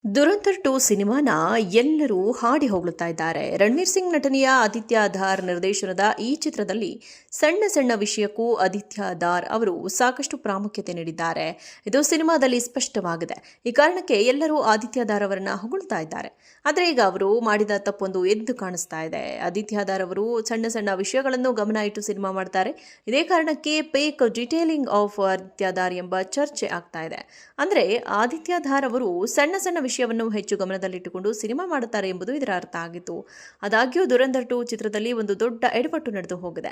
ದುರಂತರ್ 2 ಸಿನಿಮಾನ ಎಲ್ಲರೂ ಹಾಡಿ ಹೊಗಳುತ್ತಾ ಇದ್ದಾರೆ. ರಣವೀರ್ ಸಿಂಗ್ ನಟನೆಯ ಆದಿತ್ಯ ಧಾರ್ ನಿರ್ದೇಶನದ ಈ ಚಿತ್ರದಲ್ಲಿ ಸಣ್ಣ ಸಣ್ಣ ವಿಷಯಕ್ಕೂ ಆದಿತ್ಯ ಧಾರ್ ಅವರು ಸಾಕಷ್ಟು ಪ್ರಾಮುಖ್ಯತೆ ನೀಡಿದ್ದಾರೆ. ಇದು ಸಿನಿಮಾದಲ್ಲಿ ಸ್ಪಷ್ಟವಾಗಿದೆ. ಈ ಕಾರಣಕ್ಕೆ ಎಲ್ಲರೂ ಆದಿತ್ಯ ಧಾರ್ ಅವರನ್ನ ಹೊಗಳ್ತಾ ಇದ್ದಾರೆ. ಆದರೆ ಈಗ ಅವರು ಮಾಡಿದ ತಪ್ಪೊಂದು ಎದ್ದು ಕಾಣಿಸ್ತಾ ಇದೆ. ಆದಿತ್ಯ ಧಾರ್ ಅವರು ಸಣ್ಣ ಸಣ್ಣ ವಿಷಯಗಳನ್ನು ಗಮನ ಇಟ್ಟು ಸಿನಿಮಾ ಮಾಡ್ತಾರೆ. ಇದೇ ಕಾರಣಕ್ಕೆ ಫೇಕ್ ಡಿಟೇಲಿಂಗ್ ಆಫ್ ಆದಿತ್ಯ ಧಾರ್ ಎಂಬ ಚರ್ಚೆ ಆಗ್ತಾ ಇದೆ. ಅಂದ್ರೆ ಆದಿತ್ಯ ಧಾರ್ ಅವರು ಸಣ್ಣ ಸಣ್ಣ ವಿಷಯವನ್ನು ಹೆಚ್ಚು ಗಮನದಲ್ಲಿಟ್ಟುಕೊಂಡು ಸಿನಿಮಾ ಮಾಡುತ್ತಾರೆ ಎಂಬುದು ಇದರ ಅರ್ಥ ಆಗಿತ್ತು. ಆದಾಗ್ಯೂ ದುರಂಧರ್ 2 ಚಿತ್ರದಲ್ಲಿ ಒಂದು ದೊಡ್ಡ ಎಡವಟ್ಟು ನಡೆದು ಹೋಗಿದೆ.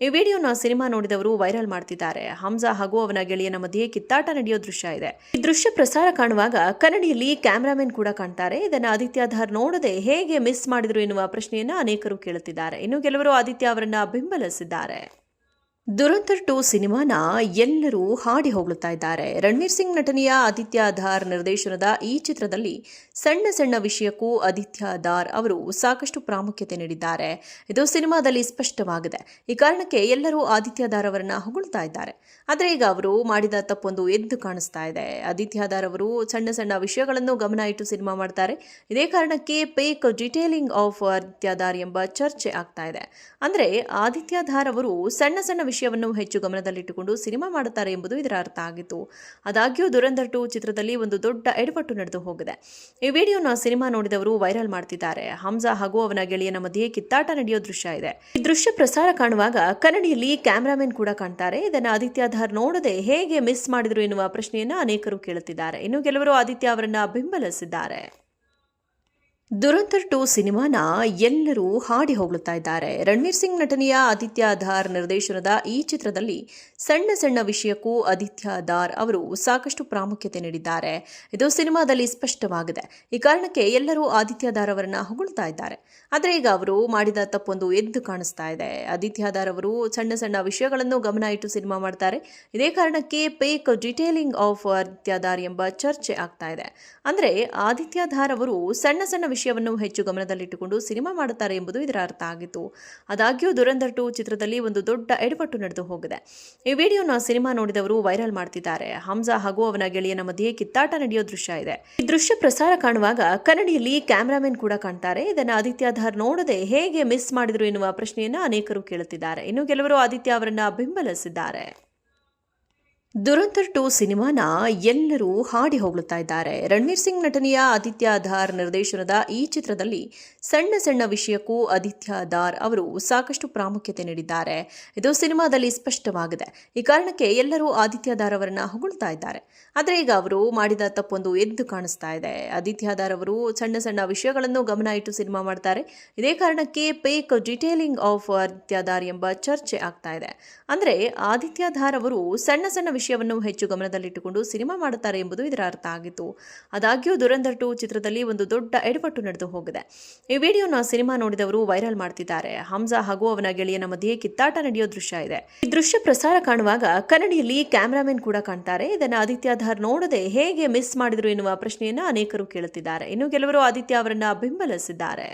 ಈ ವಿಡಿಯೋನ ಸಿನಿಮಾ ನೋಡಿದವರು ವೈರಲ್ ಮಾಡ್ತಿದ್ದಾರೆ. ಹಂಸಾ ಹಾಗೂ ಅವನ ಗೆಳೆಯನ ಮಧ್ಯೆ ಕಿತ್ತಾಟ ನಡೆಯೋ ದೃಶ್ಯ ಇದೆ. ಈ ದೃಶ್ಯ ಪ್ರಸಾರ ಕಾಣುವಾಗ ಕನ್ನಡಿಯಲ್ಲಿ ಕ್ಯಾಮರಾಮನ್ ಕೂಡ ಕಾಣ್ತಾರೆ. ಇದನ್ನು ಆದಿತ್ಯ ಧಾರ್ ನೋಡದೆ ಹೇಗೆ ಮಿಸ್ ಮಾಡಿದ್ರು ಎನ್ನುವ ಪ್ರಶ್ನೆಯನ್ನ ಅನೇಕರು ಕೇಳುತ್ತಿದ್ದಾರೆ. ಇನ್ನು ಕೆಲವರು ಆದಿತ್ಯ ಅವರನ್ನ ಬೆಂಬಲಿಸಿದ್ದಾರೆ. ದುರಂತರ್ 2 ಸಿನಿಮಾನ ಎಲ್ಲರೂ ಹಾಡಿ ಹೊಗಳುತ್ತಾ ಇದ್ದಾರೆ. ರಣವೀರ್ ಸಿಂಗ್ ನಟನೆಯ ಆದಿತ್ಯ ಧಾರ್ ನಿರ್ದೇಶನದ ಈ ಚಿತ್ರದಲ್ಲಿ ಸಣ್ಣ ಸಣ್ಣ ವಿಷಯಕ್ಕೂ ಆದಿತ್ಯ ಧಾರ್ ಅವರು ಸಾಕಷ್ಟು ಪ್ರಾಮುಖ್ಯತೆ ನೀಡಿದ್ದಾರೆ. ಇದು ಸಿನಿಮಾದಲ್ಲಿ ಸ್ಪಷ್ಟವಾಗಿದೆ. ಈ ಕಾರಣಕ್ಕೆ ಎಲ್ಲರೂ ಆದಿತ್ಯ ಧಾರ್ ಅವರನ್ನ ಹೊಗಳ್ತಾ ಇದ್ದಾರೆ. ಆದರೆ ಈಗ ಅವರು ಮಾಡಿದ ತಪ್ಪೊಂದು ಎದ್ದು ಕಾಣಿಸ್ತಾ ಇದೆ. ಆದಿತ್ಯ ಧಾರ್ ಅವರು ಸಣ್ಣ ಸಣ್ಣ ವಿಷಯಗಳನ್ನು ಗಮನ ಇಟ್ಟು ಸಿನಿಮಾ ಮಾಡ್ತಾರೆ. ಇದೇ ಕಾರಣಕ್ಕೆ ಫೇಕ್ ಡಿಟೇಲಿಂಗ್ ಆಫ್ ಆದಿತ್ಯ ಧಾರ್ ಎಂಬ ಚರ್ಚೆ ಆಗ್ತಾ ಇದೆ. ಅಂದ್ರೆ ಆದಿತ್ಯ ಧಾರ್ ಅವರು ಸಣ್ಣ ಸಣ್ಣ ವಿಷಯವನ್ನು ಹೆಚ್ಚು ಗಮನದಲ್ಲಿಟ್ಟುಕೊಂಡು ಸಿನಿಮಾ ಮಾಡುತ್ತಾರೆ ಎಂಬುದು ಇದರ ಅರ್ಥ ಆಗಿತ್ತು. ಆದಾಗ್ಯೂ ದುರಂಧರ್ 2 ಚಿತ್ರದಲ್ಲಿ ಒಂದು ದೊಡ್ಡ ಎಡವಟ್ಟು ನಡೆದು ಹೋಗಿದೆ. ಈ ವಿಡಿಯೋನ ಸಿನಿಮಾ ನೋಡಿದವರು ವೈರಲ್ ಮಾಡ್ತಿದ್ದಾರೆ. ಹಂಸಾ ಹಾಗೂ ಅವನ ಗೆಳೆಯನ ಮಧ್ಯೆ ಕಿತ್ತಾಟ ನಡೆಯೋ ದೃಶ್ಯ ಇದೆ. ಈ ದೃಶ್ಯ ಪ್ರಸಾರ ಕಾಣುವಾಗ ಕನ್ನಡಿಯಲ್ಲಿ ಕ್ಯಾಮರಾಮನ್ ಕೂಡ ಕಾಣ್ತಾರೆ. ಇದನ್ನು ಆದಿತ್ಯ ಧಾರ್ ನೋಡದೆ ಹೇಗೆ ಮಿಸ್ ಮಾಡಿದ್ರು ಎನ್ನುವ ಪ್ರಶ್ನೆಯನ್ನ ಅನೇಕರು ಕೇಳುತ್ತಿದ್ದಾರೆ. ಇನ್ನು ಕೆಲವರು ಆದಿತ್ಯ ಅವರನ್ನ ಬೆಂಬಲಿಸಿದ್ದಾರೆ. ದುರಂತರ್ 2 ಸಿನಿಮಾನ ಎಲ್ಲರೂ ಹಾಡಿ ಹೊಗಳುತ್ತಾ ಇದ್ದಾರೆ. ರಣವೀರ್ ಸಿಂಗ್ ನಟನೆಯ ಆದಿತ್ಯ ಧಾರ್ ನಿರ್ದೇಶನದ ಈ ಚಿತ್ರದಲ್ಲಿ ಸಣ್ಣ ಸಣ್ಣ ವಿಷಯಕ್ಕೂ ಆದಿತ್ಯ ಧಾರ್ ಅವರು ಸಾಕಷ್ಟು ಪ್ರಾಮುಖ್ಯತೆ ನೀಡಿದ್ದಾರೆ. ಇದು ಸಿನಿಮಾದಲ್ಲಿ ಸ್ಪಷ್ಟವಾಗಿದೆ. ಈ ಕಾರಣಕ್ಕೆ ಎಲ್ಲರೂ ಆದಿತ್ಯ ಧಾರ್ ಅವರನ್ನ ಹೊಗಳ್ತಾ ಇದ್ದಾರೆ. ಆದರೆ ಈಗ ಅವರು ಮಾಡಿದ ತಪ್ಪೊಂದು ಎದ್ದು ಕಾಣಿಸ್ತಾ ಇದೆ. ಆದಿತ್ಯ ಧಾರ್ ಅವರು ಸಣ್ಣ ಸಣ್ಣ ವಿಷಯಗಳನ್ನು ಗಮನ ಇಟ್ಟು ಸಿನಿಮಾ ಮಾಡ್ತಾರೆ. ಇದೇ ಕಾರಣಕ್ಕೆ ಫೇಕ್ ಡಿಟೇಲಿಂಗ್ ಆಫ್ ಆದಿತ್ಯ ಧಾರ್ ಎಂಬ ಚರ್ಚೆ ಆಗ್ತಾ ಇದೆ. ಅಂದ್ರೆ ಆದಿತ್ಯ ಧಾರ್ ಅವರು ಸಣ್ಣ ಸಣ್ಣ ವಿಷಯವನ್ನು ಹೆಚ್ಚು ಗಮನದಲ್ಲಿಟ್ಟುಕೊಂಡು ಸಿನಿಮಾ ಮಾಡುತ್ತಾರೆ ಎಂಬುದು ಇದರ ಅರ್ಥ ಆಗಿತ್ತು. ಆದಾಗ್ಯೂ ದುರಂಧರ್ 2 ಚಿತ್ರದಲ್ಲಿ ಒಂದು ದೊಡ್ಡ ಎಡವಟ್ಟು ನಡೆದು ಹೋಗಿದೆ. ಈ ವಿಡಿಯೋನ ಸಿನಿಮಾ ನೋಡಿದವರು ವೈರಲ್ ಮಾಡ್ತಿದ್ದಾರೆ. ಹಂಸಾ ಹಾಗೂ ಅವನ ಗೆಳೆಯನ ಮಧ್ಯೆ ಕಿತ್ತಾಟ ನಡೆಯೋ ದೃಶ್ಯ ಇದೆ. ಈ ದೃಶ್ಯ ಪ್ರಸಾರ ಕಾಣುವಾಗ ಕನ್ನಡಿಯಲ್ಲಿ ಕ್ಯಾಮರಾಮನ್ ಕೂಡ ಕಾಣ್ತಾರೆ. ಇದನ್ನು ಆದಿತ್ಯ ಧಾರ್ ನೋಡದೆ ಹೇಗೆ ಮಿಸ್ ಮಾಡಿದ್ರು ಎನ್ನುವ ಪ್ರಶ್ನೆಯನ್ನ ಅನೇಕರು ಕೇಳುತ್ತಿದ್ದಾರೆ. ಇನ್ನು ಕೆಲವರು ಆದಿತ್ಯ ಅವರನ್ನ ಬೆಂಬಲಿಸಿದ್ದಾರೆ. ದುರಂತರ್ 2 ಸಿನಿಮಾನ ಎಲ್ಲರೂ ಹಾಡಿ ಹೊಗಳುತ್ತಾ ಇದ್ದಾರೆ. ರಣವೀರ್ ಸಿಂಗ್ ನಟನೆಯ ಆದಿತ್ಯ ಧಾರ್ ನಿರ್ದೇಶನದ ಈ ಚಿತ್ರದಲ್ಲಿ ಸಣ್ಣ ಸಣ್ಣ ವಿಷಯಕ್ಕೂ ಆದಿತ್ಯ ಧಾರ್ ಅವರು ಸಾಕಷ್ಟು ಪ್ರಾಮುಖ್ಯತೆ ನೀಡಿದ್ದಾರೆ. ಇದು ಸಿನಿಮಾದಲ್ಲಿ ಸ್ಪಷ್ಟವಾಗಿದೆ. ಈ ಕಾರಣಕ್ಕೆ ಎಲ್ಲರೂ ಆದಿತ್ಯ ಧಾರ್ ಅವರನ್ನ ಹೊಗಳ್ತಾ ಇದ್ದಾರೆ. ಆದರೆ ಈಗ ಅವರು ಮಾಡಿದ ತಪ್ಪೊಂದು ಎದ್ದು ಕಾಣಿಸ್ತಾ ಇದೆ. ಆದಿತ್ಯ ಧಾರ್ ಅವರು ಸಣ್ಣ ಸಣ್ಣ ವಿಷಯಗಳನ್ನು ಗಮನ ಇಟ್ಟು ಸಿನಿಮಾ ಮಾಡ್ತಾರೆ. ಇದೇ ಕಾರಣಕ್ಕೆ ಫೇಕ್ ಡಿಟೇಲಿಂಗ್ ಆಫ್ ಆದಿತ್ಯ ಧಾರ್ ಎಂಬ ಚರ್ಚೆ ಆಗ್ತಾ ಇದೆ. ಅಂದ್ರೆ ಆದಿತ್ಯ ಧಾರ್ ಅವರು ಸಣ್ಣ ಸಣ್ಣ ವಿಷಯವನ್ನು ಹೆಚ್ಚು ಗಮನದಲ್ಲಿಟ್ಟುಕೊಂಡು ಸಿನಿಮಾ ಮಾಡುತ್ತಾರೆ ಎಂಬುದು ಇದರ ಅರ್ಥ ಆಗಿತ್ತು. ಆದಾಗ್ಯೂ ದುರಂಧರ್ 2 ಚಿತ್ರದಲ್ಲಿ ಒಂದು ದೊಡ್ಡ ಎಡವಟ್ಟು ನಡೆದು ಹೋಗಿದೆ. ಈ ವಿಡಿಯೋನ ಸಿನಿಮಾ ನೋಡಿದವರು ವೈರಲ್ ಮಾಡ್ತಿದ್ದಾರೆ. ಹಂಸಾ ಹಾಗೂ ಅವನ ಗೆಳೆಯನ ಮಧ್ಯೆ ಕಿತ್ತಾಟ ನಡೆಯೋ ದೃಶ್ಯ ಇದೆ. ಈ ದೃಶ್ಯ ಪ್ರಸಾರ ಕಾಣುವಾಗ ಕನ್ನಡಿಯಲ್ಲಿ ಕ್ಯಾಮರಾಮನ್ ಕೂಡ ಕಾಣ್ತಾರೆ. ಇದನ್ನು ಆದಿತ್ಯ ಧಾರ್ ನೋಡದೆ ಹೇಗೆ ಮಿಸ್ ಮಾಡಿದ್ರು ಎನ್ನುವ ಪ್ರಶ್ನೆಯನ್ನ ಅನೇಕರು ಕೇಳುತ್ತಿದ್ದಾರೆ. ಇನ್ನು ಕೆಲವರು ಆದಿತ್ಯ ಅವರನ್ನ ಬೆಂಬಲಿಸಿದ್ದಾರೆ.